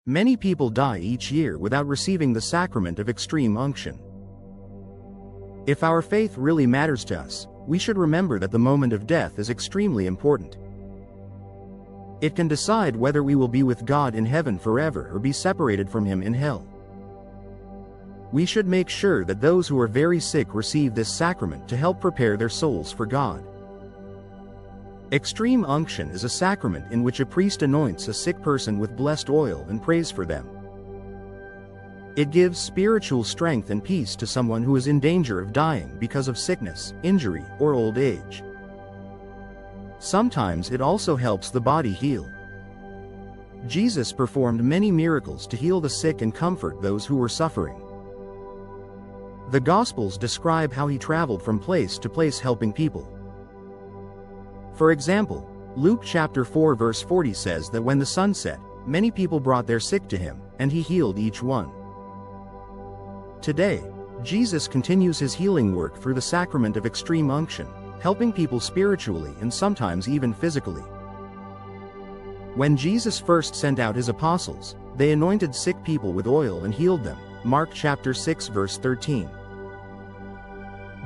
Many people die each year without receiving the sacrament of extreme unction. If our faith really matters to us, we should remember that the moment of death is extremely important. It can decide whether we will be with God in heaven forever or be separated from Him in hell. We should make sure that those who are very sick receive this sacrament to help prepare their souls for God. Extreme unction is a sacrament in which a priest anoints a sick person with blessed oil and prays for them. It gives spiritual strength and peace to someone who is in danger of dying because of sickness, injury, or old age. Sometimes it also helps the body heal. Jesus performed many miracles to heal the sick and comfort those who were suffering. The Gospels describe how He traveled from place to place helping people. For example, Luke chapter 4 verse 40 says that when the sun set, many people brought their sick to Him, and He healed each one. Today, Jesus continues His healing work through the sacrament of extreme unction, helping people spiritually and sometimes even physically. When Jesus first sent out His apostles, they anointed sick people with oil and healed them, Mark chapter 6 verse 13.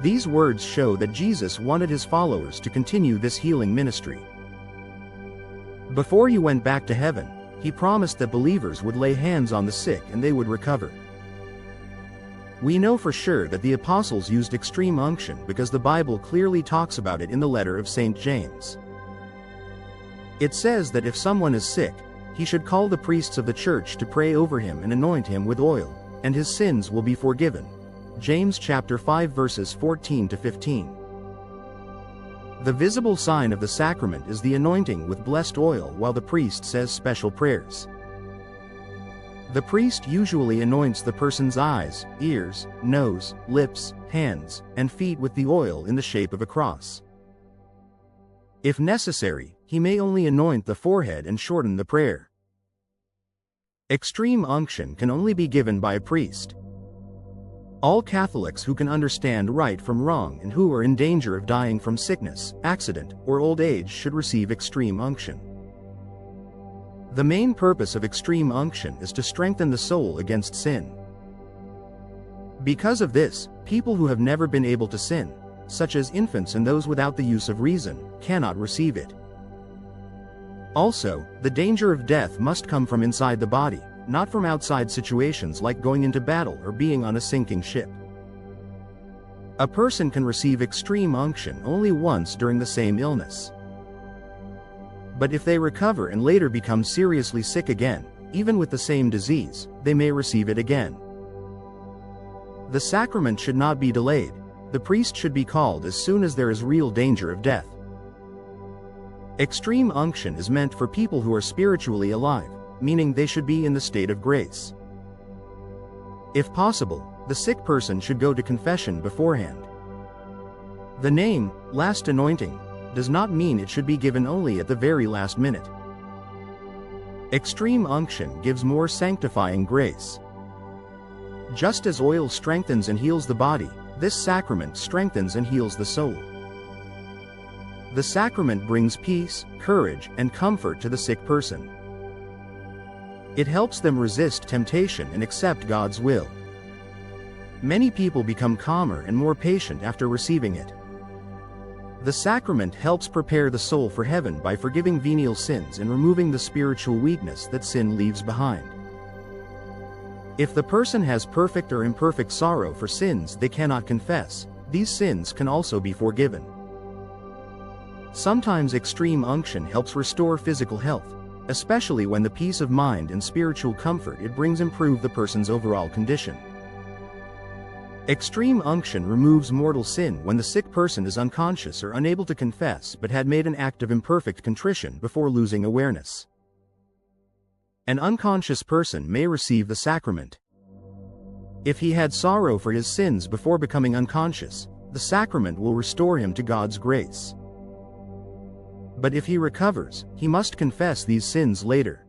These words show that Jesus wanted His followers to continue this healing ministry. Before He went back to heaven, He promised that believers would lay hands on the sick and they would recover. We know for sure that the apostles used extreme unction because the Bible clearly talks about it in the letter of St. James. It says that if someone is sick, he should call the priests of the church to pray over him and anoint him with oil, and his sins will be forgiven. James chapter 5 verses 14 to 15. The visible sign of the sacrament is the anointing with blessed oil while the priest says special prayers. The priest usually anoints the person's eyes, ears, nose, lips, hands, and feet with the oil in the shape of a cross. If necessary, he may only anoint the forehead and shorten the prayer. Extreme unction can only be given by a priest. All Catholics who can understand right from wrong and who are in danger of dying from sickness, accident, or old age should receive extreme unction. The main purpose of extreme unction is to strengthen the soul against sin. Because of this, people who have never been able to sin, such as infants and those without the use of reason, cannot receive it. Also, the danger of death must come from inside the body, not from outside situations like going into battle or being on a sinking ship. A person can receive extreme unction only once during the same illness. But if they recover and later become seriously sick again, even with the same disease, they may receive it again. The sacrament should not be delayed. The priest should be called as soon as there is real danger of death. Extreme unction is meant for people who are spiritually alive, meaning they should be in the state of grace. If possible, the sick person should go to confession beforehand. The name, last anointing, does not mean it should be given only at the very last minute. Extreme unction gives more sanctifying grace. Just as oil strengthens and heals the body, this sacrament strengthens and heals the soul. The sacrament brings peace, courage, and comfort to the sick person. It helps them resist temptation and accept God's will. Many people become calmer and more patient after receiving it. The sacrament helps prepare the soul for heaven by forgiving venial sins and removing the spiritual weakness that sin leaves behind. If the person has perfect or imperfect sorrow for sins they cannot confess, these sins can also be forgiven. Sometimes extreme unction helps restore physical health, especially when the peace of mind and spiritual comfort it brings improve the person's overall condition. Extreme unction removes mortal sin when the sick person is unconscious or unable to confess but had made an act of imperfect contrition before losing awareness. An unconscious person may receive the sacrament. If he had sorrow for his sins before becoming unconscious, the sacrament will restore him to God's grace. But if he recovers, he must confess these sins later.